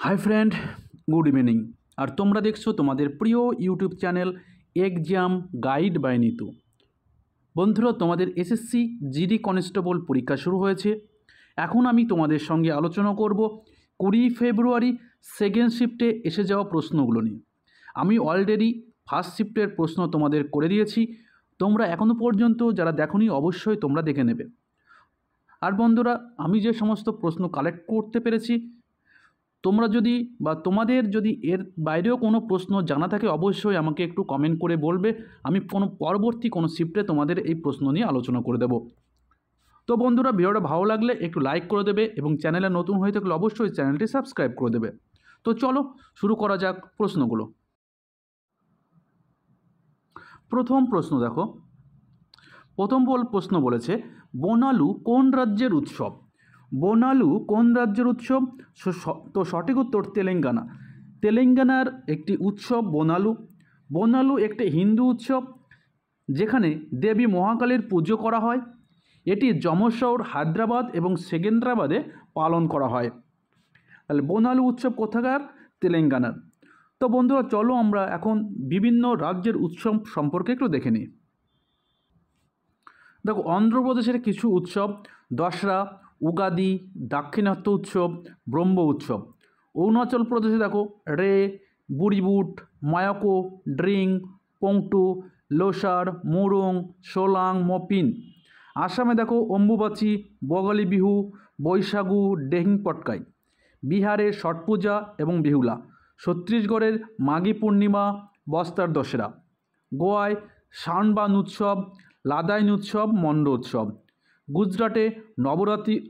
High friend, good evening. আর তোমরা দেখছো তোমাদের প্রিয় YouTube channel exam guide by Nitu. বন্ধুরা, তোমাদের এসএসসি জিডি কনস্টেবল পরীক্ষা শুরু হয়েছে। এখন আমি তোমাদের সঙ্গে আলোচনা করব 20 ফেব্রুয়ারি সেকেন্ড শিফটে এসে যাওয়া প্রশ্নগুলো নিয়ে। আমি অলরেডি ফার্স্ট শিফটের প্রশ্ন তোমাদের করে দিয়েছি। তোমরা এখনও পর্যন্ত যারা দেখোনি অবশ্যই তোমরা দেখে নেবে। আর বন্ধুরা, আমি যে সমস্ত প্রশ্ন কালেক্ট করতে পেরেছি, তোমরা যদি বা তোমাদের যদি এর বাইরেও কোনো প্রশ্ন জানা থাকে অবশ্যই আমাকে একটু কমেন্ট করে বলবে। আমি পরবর্তী কোনো শিফটে তোমাদের এই প্রশ্ন নিয়ে আলোচনা করে দেব। তো বন্ধুরা, ভিডিওটা ভালো লাগলে একটু লাইক করে দেবে এবং চ্যানেলে নতুন হয়ে থাকলে অবশ্যই চ্যানেলটি সাবস্ক্রাইব করে দেবে। তো চলো শুরু করা যাক প্রশ্নগুলো। প্রথম প্রশ্ন দেখো। প্রশ্ন বলেছে, বোনালু কোন রাজ্যের উৎসব? বোনালু কোন রাজ্যের উৎসব? তো সঠিক উত্তর তেলেঙ্গানা। তেলেঙ্গানার একটি উৎসব বোনালু। বোনালু একটি হিন্দু উৎসব যেখানে দেবী মহাকালীর পুজো করা হয়। এটি যমশহর, হায়দ্রাবাদ এবং সেকেন্দ্রাবাদে পালন করা হয়। তাহলে বোনালু উৎসব কোথাকার? তেলেঙ্গানার। তো বন্ধুরা, চলো আমরা এখন বিভিন্ন রাজ্যের উৎসব সম্পর্কে একটু দেখে নিই। দেখো, অন্ধ্রপ্রদেশের কিছু উৎসব: দশরা, উগাদি, দাক্ষিণাত্য উৎসব, ব্রহ্ম উৎসব। অরুণাচল প্রদেশে দেখো রে, বুড়িবুট, মায়াকো, ড্রিং, পংটু, লোসার, মুরং, সোলাং, মপিন। আসামে দেখো অম্বুবাচী, বগালী বিহু, বৈশাগু, ডেহিং পটকাই। বিহারে ছট পূজা এবং বিহুলা। ছত্তিশগড়ের মাঘী পূর্ণিমা, বস্তার দশেরা। গোয়ায় শানবান উৎসব, লাদাইন উৎসব, মন্ড উৎসব। গুজরাটে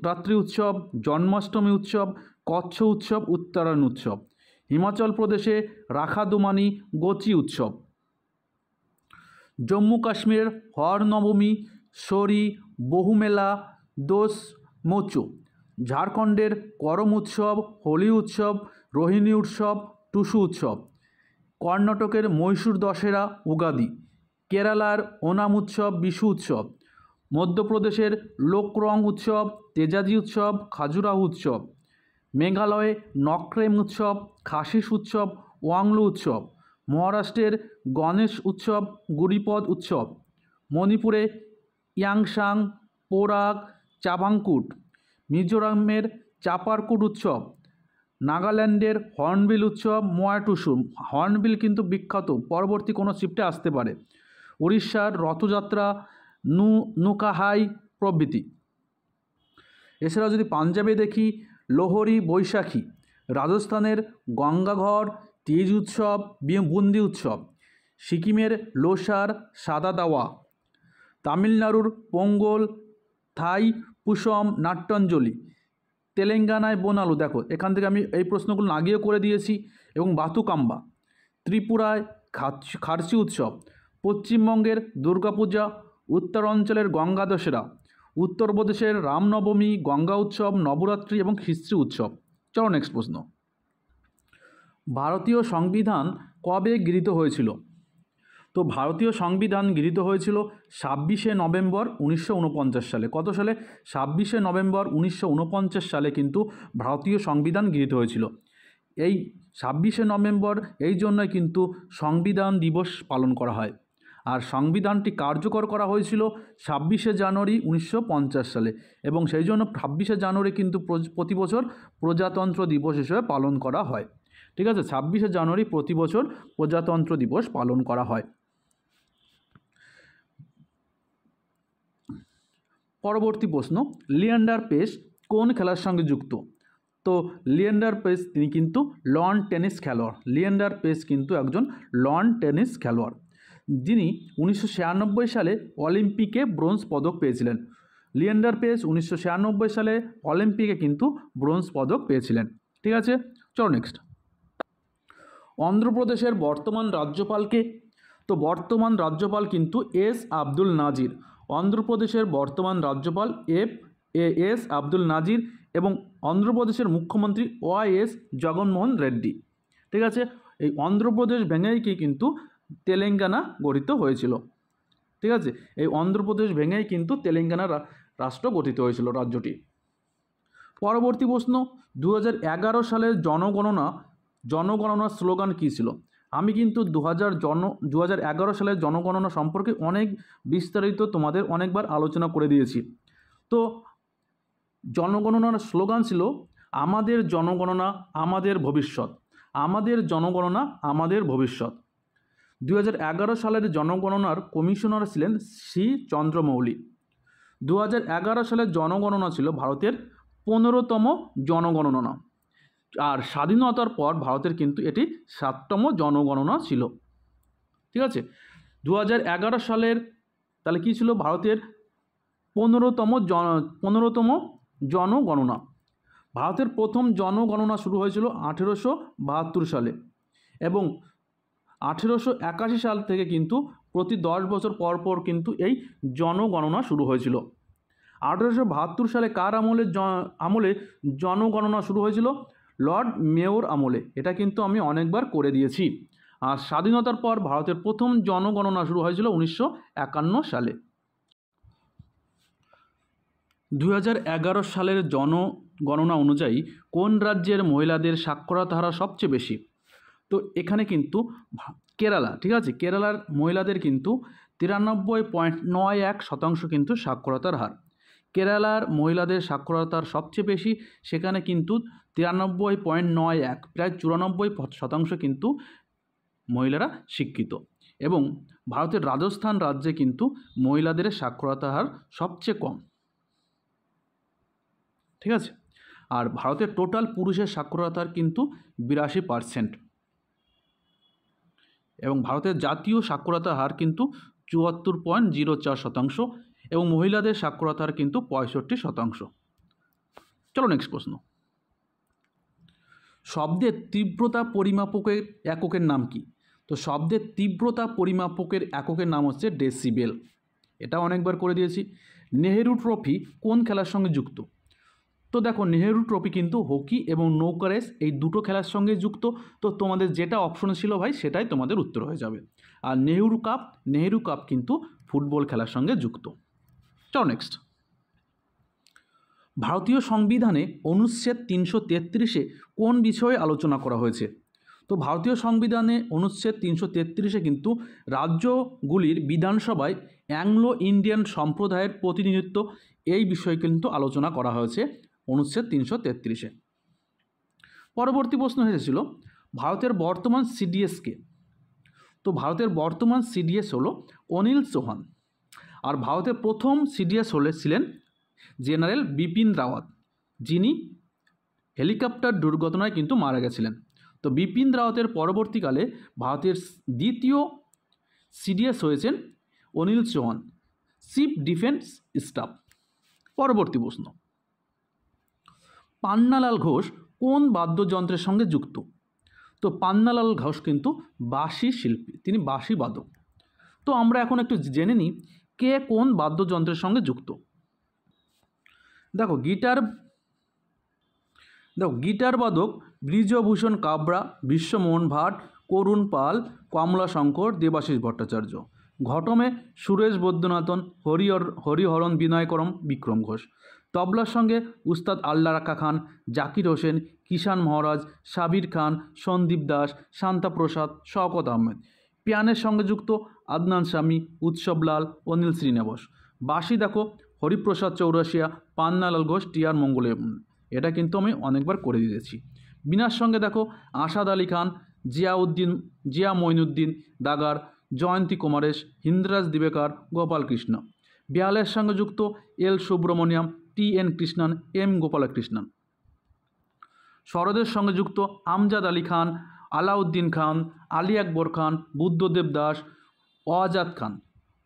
রাত্রি উৎসব, জন্মাষ্টমী উৎসব, কচ্ছ উৎসব, উত্তরায়ণ উৎসব। হিমাচল প্রদেশে রাখাদুমানি, গোচি উৎসব। জম্মু কাশ্মীরের হর নবমী, শরি, বহুমেলা, দোস মৌচু। ঝাড়খণ্ডের করম উৎসব, হোলি উৎসব, রোহিণী উৎসব, টুসু উৎসব। কর্ণাটকের মহীশূর দশেরা, উগাদি। কেরালার ওনাম উৎসব, বিশু উৎসব। মধ্যপ্রদেশের লোকরং উৎসব, তেজাজি উৎসব, খাজুরাহো উৎসব। মেঘালয়ে নক্রেম উৎসব, খাসিস উৎসব, ওয়াংলু উৎসব। মহারাষ্ট্রের গণেশ উৎসব, গুড়িপদ উৎসব। মণিপুরে ইয়াংসাং, পোরাক, চাভাংকুট। মিজোরামের চাপারকুট উৎসব। নাগাল্যান্ডের হর্নবিল উৎসব, মোয়াটুসু। হর্নবিল কিন্তু বিখ্যাত, পরবর্তী কোনো শিফটে আসতে পারে। উড়িষ্যার রথযাত্রা, নুকাহাই প্রভৃতি। এছাড়াও যদি পাঞ্জাবে দেখি লোহরি, বৈশাখী। রাজস্থানের গঙ্গাঘর, তিজ উৎসব, বুন্দি উৎসব। সিকিমের লোসার, সাদা দাওয়া। তামিলনাড়ুর পোঙ্গল, থাই পুষম, নাট্যাঞ্জলি। তেলেঙ্গানায় বোনালু। দেখো, এখান থেকে আমি এই প্রশ্নগুলো আগেও করে দিয়েছি। এবং বাতুকাম্বা। ত্রিপুরায় খারসি উৎসব। পশ্চিমবঙ্গের দুর্গাপূজা। উত্তরাঞ্চলের গঙ্গা দশেরা। উত্তরপ্রদেশের রামনবমী, গঙ্গা উৎসব, নবরাত্রি এবং খিস্ত্রি উৎসব। চলো নেক্সট প্রশ্ন। ভারতীয় সংবিধান কবে গৃহীত হয়েছিল? তো ভারতীয় সংবিধান গৃহীত হয়েছিল 26শে নভেম্বর 1949 সালে। কত সালে? 26শে নভেম্বর 1949 সালে কিন্তু ভারতীয় সংবিধান গৃহীত হয়েছিল। এই 26শে নভেম্বর এই জন্যই কিন্তু সংবিধান দিবস পালন করা হয়। আর সংবিধানটি কার্যকর করা হয়েছিল 26শে জানুয়ারি 1950 সালে, এবং সেই জন্য 26শে জানুয়ারি কিন্তু প্রতি বছর প্রজাতন্ত্র দিবস হিসেবে পালন করা হয়। ঠিক আছে, 26শে জানুয়ারি প্রতি বছর প্রজাতন্ত্র দিবস পালন করা হয়। পরবর্তী প্রশ্ন, লিয়েন্ডার পেস কোন খেলার সঙ্গে যুক্ত? তো লিয়েন্ডার পেস তিনি কিন্তু লন টেনিস খেলোয়াড়। লিয়েন্ডার পেস কিন্তু একজন লন টেনিস খেলোয়াড়, যিনি 1996 সালে অলিম্পিকে ব্রোঞ্জ পদক পেয়েছিলেন। লিয়েন্ডার পেস 1996 সালে অলিম্পিকে কিন্তু ব্রোঞ্জ পদক পেয়েছিলেন। ঠিক আছে, চলো নেক্সট। অন্ধ্রপ্রদেশের বর্তমান রাজ্যপালকে? তো বর্তমান রাজ্যপাল কিন্তু এস আব্দুল নাজির। অন্ধ্রপ্রদেশের বর্তমান রাজ্যপাল এস আব্দুল নাজির এবং অন্ধ্রপ্রদেশের মুখ্যমন্ত্রী ওয়াইএস জগনমোহন রেড্ডি। ঠিক আছে, এই অন্ধ্রপ্রদেশ ভেঙেই কিন্তু তেলেঙ্গানা গঠিত হয়েছিল। ঠিক আছে, এই অন্ধ্রপ্রদেশ ভেঙেই কিন্তু তেলেঙ্গানা রাষ্ট্র গঠিত হয়েছিল, রাজ্যটি। পরবর্তী প্রশ্ন, 2011 সালের জনগণনা স্লোগান কী ছিল? আমি কিন্তু 2011 সালের জনগণনা সম্পর্কে অনেক বিস্তারিত তোমাদের অনেকবার আলোচনা করে দিয়েছি। তো জনগণনার স্লোগান ছিল আমাদের জনগণনা আমাদের ভবিষ্যৎ, আমাদের জনগণনা আমাদের ভবিষ্যৎ। 2011 সালের জনগণনার কমিশনার ছিলেন সি চন্দ্রমৌলি। 2011 সালের জনগণনা ছিল ভারতের 15তম জনগণনা, আর স্বাধীনতার পর ভারতের কিন্তু এটি 7তম জনগণনা ছিল। ঠিক আছে, 2011 সালের তাহলে কী ছিল? ভারতের 15তম জনগণনা। ভারতের প্রথম জনগণনা শুরু হয়েছিল 1872 সালে এবং 1881 সাল থেকে কিন্তু প্রতি 10 বছর পর পর কিন্তু এই জনগণনা শুরু হয়েছিল। 1872 সালে কার আমলে জনগণনা শুরু হয়েছিল? লর্ড মেয়র আমলে। এটা কিন্তু আমি অনেকবার করে দিয়েছি। আর স্বাধীনতার পর ভারতের প্রথম জনগণনা শুরু হয়েছিল 1951 সালে। 2011 সালের জনগণনা অনুযায়ী কোন রাজ্যের মহিলাদের সাক্ষরতা হার সবচেয়ে বেশি? তো এখানে কিন্তু কেরালা, ঠিক আছে, কেরালার মহিলাদের কিন্তু 93.91% কিন্তু সাক্ষরতার হার। কেরালার মহিলাদের সাক্ষরতার সবচেয়ে বেশি, সেখানে কিন্তু 93.91, প্রায় 94% কিন্তু মহিলারা শিক্ষিত। এবং ভারতের রাজস্থান রাজ্যে কিন্তু মহিলাদের সাক্ষরতার হার সবচেয়ে কম। ঠিক আছে, আর ভারতের টোটাল পুরুষের সাক্ষরতার হার কিন্তু 82%। এবং ভারতের জাতীয় সাক্ষরতার হার কিন্তু 74.04% এবং মহিলাদের সাক্ষরতার হার কিন্তু 65%। চলো নেক্সট প্রশ্ন। শব্দের তীব্রতা পরিমাপকের এককের নাম কি? তো শব্দের তীব্রতা পরিমাপকের এককের নাম হচ্ছে ডেসিবেল। এটা অনেকবার করে দিয়েছি। নেহেরু ট্রফি কোন খেলার সঙ্গে যুক্ত? তো দেখো, নেহেরু ট্রফি কিন্তু হকি এবং নৌকা রেস এই দুটো খেলার সঙ্গে যুক্ত। তো তোমাদের যেটা অপশনে ছিল ভাই সেটাই তোমাদের উত্তর হয়ে যাবে। আর নেহেরু কাপ কিন্তু ফুটবল খেলার সঙ্গে যুক্ত। চলো নেক্সট। ভারতীয় সংবিধানে অনুচ্ছেদ 333-এ কোন বিষয়ে আলোচনা করা হয়েছে? তো ভারতীয় সংবিধানে অনুচ্ছেদ 333-এ কিন্তু রাজ্যগুলির বিধানসভায় অ্যাংলো ইন্ডিয়ান সম্প্রদায়ের প্রতিনিধিত্ব এই বিষয়ে কিন্তু আলোচনা করা হয়েছে অনুচ্ছেদ 333-এ। পরবর্তী প্রশ্ন এসেছিল ভারতের বর্তমান সিডিএস কে? তো ভারতের বর্তমান সিডিএস হলো অনিল চৌহান। আর ভারতের প্রথম সিডিএস ছিলেন জেনারেল বিপিন রাওয়াত, যিনি হেলিকপ্টার দুর্ঘটনায় কিন্তু মারা গেছিলেন। তো বিপিন রাওয়াতের পরবর্তীকালে ভারতের দ্বিতীয় সিডিএস হয়েছেন Anil Chauhan, chief defence staff. পরবর্তী প্রশ্ন, পান্নালাল ঘোষ কোন বাদ্যযন্ত্রের সঙ্গে যুক্ত? তো পান্নালাল ঘোষ কিন্তু বাঁশি শিল্পী, তিনি বাঁশি বাদক। তো আমরা এখন একটু জেনে নিই কে কোন বাদ্যযন্ত্রের সঙ্গে যুক্ত। দেখো গিটার বাদক ব্রিজভূষণ কাবরা, বিশ্বমোহন ভাট, করুণ পাল, কমলা শঙ্কর, দেবাশিস ভট্টাচার্য। ঘটমে সুরেশ বৈদ্যনাথন, হরিহরণ বিনয়করম, বিক্রম ঘোষ। তবলার সঙ্গে উস্তাদ আল্লাহ রাখা খান, জাকির হোসেন, কিষান মহারাজ, সাবির খান, সন্দীপ দাস, শান্তাপ্রসাদ, শওকত আহমেদ। পিয়ানের সঙ্গে যুক্ত আদনান স্বামী, উৎসবলাল, অনিল শ্রীনিবাস। বাঁশি দেখো হরিপ্রসাদ চৌরাশিয়া, পান্নালাল ঘোষ, টি.আর. মঙ্গলের। এটা কিন্তু আমি অনেকবার করে দিয়েছি। বীণার সঙ্গে দেখো আসাদ আলী খান, জিয়া মঈনুদ্দিন দাগার, জয়ন্তী কুমারেশ, হিন্দ্রাজ দিবেকার, গোপাল কৃষ্ণ। বিয়ালের সঙ্গে যুক্ত এল সুব্রমণিয়াম, টি.এন. কৃষ্ণন, এম. গোপালকৃষ্ণন। সরোদের সঙ্গে যুক্ত আমজাদ আলী খান, আলাউদ্দিন খান, আলী আকবর খান, বুদ্ধদেব দাস, ওয়াজাদ খান।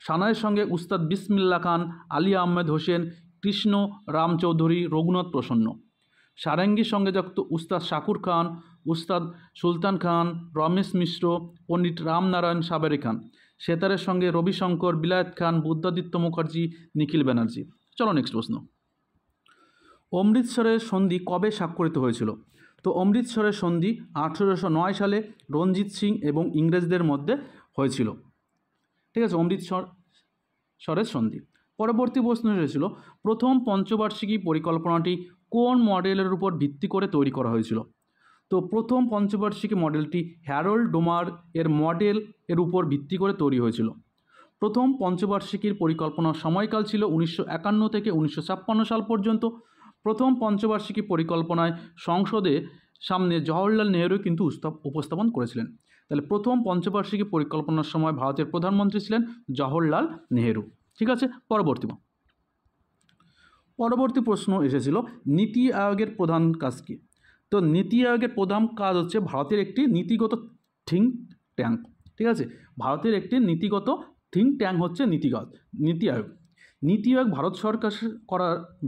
সানাইয়ের সঙ্গে উস্তাদ বিসমিল্লা খান, আলী আহমেদ হোসেন, কৃষ্ণ রাম চৌধুরী, রঘুনাথ প্রসন্ন। সারেঙ্গির সঙ্গে যুক্ত উস্তাদ শাকুর খান, উস্তাদ সুলতান খান, রমেশ মিশ্র, পণ্ডিত রামনারায়ণ সাবেরি খান। সেতারের সঙ্গে রবিশঙ্কর, বিলায়েত খান, বুদ্ধাদিত্য মুখার্জি, নিখিল ব্যানার্জি। চলো নেক্সট প্রশ্ন। অমৃতসরের সন্ধি কবে স্বাক্ষরিত হয়েছিল? তো অমৃতসরের সন্ধি 1809 সালে রঞ্জিত সিং এবং ইংরেজদের মধ্যে হয়েছিল। ঠিক আছে, অমৃতসরের সন্ধি। পরবর্তী প্রশ্ন এসেছিল প্রথম পঞ্চবার্ষিকী পরিকল্পনাটি কোন মডেলের উপর ভিত্তি করে তৈরি করা হয়েছিল? তো প্রথম পঞ্চবার্ষিকী মডেলটি হ্যারল্ড ডোমার এর মডেল এর উপর ভিত্তি করে তৈরি হয়েছিল। প্রথম পঞ্চবার্ষিকীর পরিকল্পনার সময়কাল ছিল 1951 থেকে 1956 সাল পর্যন্ত। প্রথম পঞ্চবার্ষিকী পরিকল্পনায় সংসদে সামনে জওহরলাল নেহরু কিন্তু উপস্থাপন করেছিলেন। তাহলে প্রথম পঞ্চবার্ষিকী পরিকল্পনার সময় ভারতের প্রধানমন্ত্রী ছিলেন জওহরলাল নেহরু। ঠিক আছে, পরবর্তী প্রশ্ন এসেছিল নীতি আয়োগের প্রধান কাজ কী? তো নীতি আয়োগের প্রধান কাজ হচ্ছে ভারতের একটি নীতিগত থিঙ্ক ট্যাঙ্ক। ঠিক আছে, ভারতের একটি নীতিগত থিঙ্ক ট্যাঙ্ক হচ্ছে নীতি আয়োগ। নীতি আয়োগ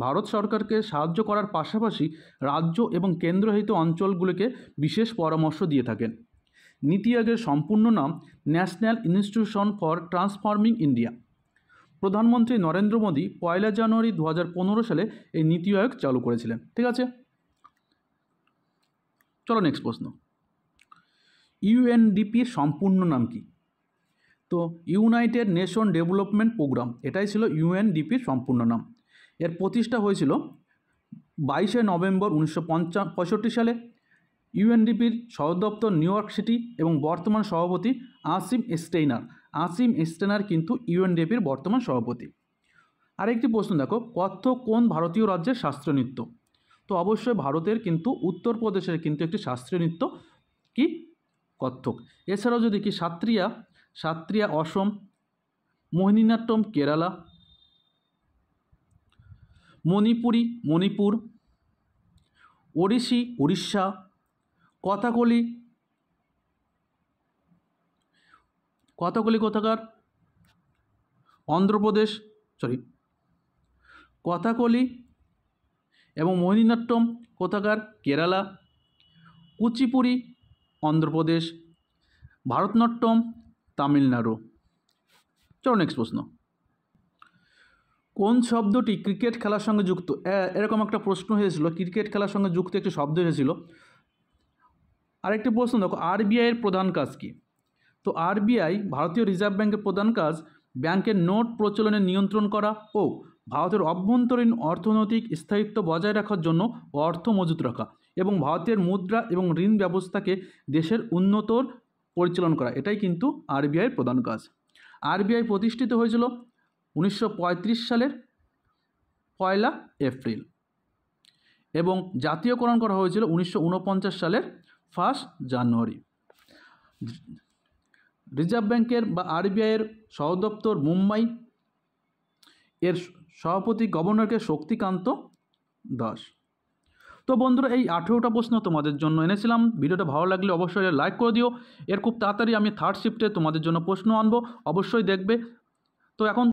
ভারত সরকারকে সাহায্য করার পাশাপাশি রাজ্য এবং কেন্দ্রশাসিত অঞ্চলগুলিকে বিশেষ পরামর্শ দিয়ে থাকেন। নীতি আয়োগের সম্পূর্ণ নাম national institution for transforming India. প্রধানমন্ত্রী নরেন্দ্র মোদী 1 জানুয়ারি 2015 সালে এই নীতি আয়োগ চালু করেছিলেন। ঠিক আছে, চলো নেক্সট প্রশ্ন। ইউএনডিপির সম্পূর্ণ নাম কি? তো ইউনাইটেড নেশন ডেভেলপমেন্ট প্রোগ্রাম, এটাই ছিল ইউএনডিপির সম্পূর্ণ নাম। এর প্রতিষ্ঠা হয়েছিল 22 নভেম্বর 1965 সালে। ইউএনডিপির সদর দপ্তর নিউ ইয়র্ক সিটি এবং বর্তমান সভাপতি আসিম স্টেনার কিন্তু ইউএনডিপির বর্তমান সভাপতি। আরেকটি প্রশ্ন দেখো, কত্থক কোন ভারতীয় রাজ্যের শাস্ত্রীয় নৃত্য? তো অবশ্যই ভারতের কিন্তু উত্তরপ্রদেশের কিন্তু একটি শাস্ত্রীয় নৃত্য কি কত্থক। এছাড়াও যদি কি সাত্রিয়া অসম, মোহিনীনাট্যম কেরালা, মণিপুর, ওড়িশি উড়িষ্যা, কথাকলি কোথাকার? অন্ধ্রপ্রদেশ, কথাকলি এবং মোহিনীনাট্যম কোথাকার? কেরালা, কুচিপুড়ি অন্ধ্রপ্রদেশ, ভারতনাট্যম তামিলনাড়ু। চলো নেক্সট প্রশ্ন। কোন শব্দটি ক্রিকেট খেলার সঙ্গে যুক্ত? এরকম একটা প্রশ্ন হয়েছিল, ক্রিকেট খেলার সঙ্গে যুক্ত একটি শব্দ এসেছিল। আরেকটি প্রশ্ন দেখো, আরবিআইয়ের প্রধান কাজ কী? তো আরবিআই ভারতীয় রিজার্ভ ব্যাংকের প্রধান কাজ ব্যাংকের নোট প্রচলনে নিয়ন্ত্রণ করা ও ভারতের অভ্যন্তরীণ অর্থনৈতিক স্থায়িত্ব বজায় রাখার জন্য অর্থ মজুত রাখা এবং ভারতের মুদ্রা এবং ঋণ ব্যবস্থাকে দেশের উন্নতর পরিচালনা করা, এটাই কিন্তু আরবিআইয়ের প্রধান কাজ। আরবিআই প্রতিষ্ঠিত হয়েছিল 1935 সালের 1 এপ্রিল এবং জাতীয়করণ করা হয়েছিল 1949 সালের 1 জানুয়ারি। রিজার্ভ ব্যাংকের বা আরবিআইয়ের সদর দপ্তর মুম্বাই, এর সভাপতি গভর্নরকে শক্তিকান্ত দাস। তো বন্ধুরা, এই 18টা প্রশ্ন তোমাদের জন্য এনেছিলাম। ভিডিওটা ভালো লাগলে অবশ্যই লাইক করে দিও। এর খুব তাড়াতাড়ি আমি 3rd শিফটে তোমাদের জন্য প্রশ্ন আনবো, অবশ্যই দেখবে। তো এখন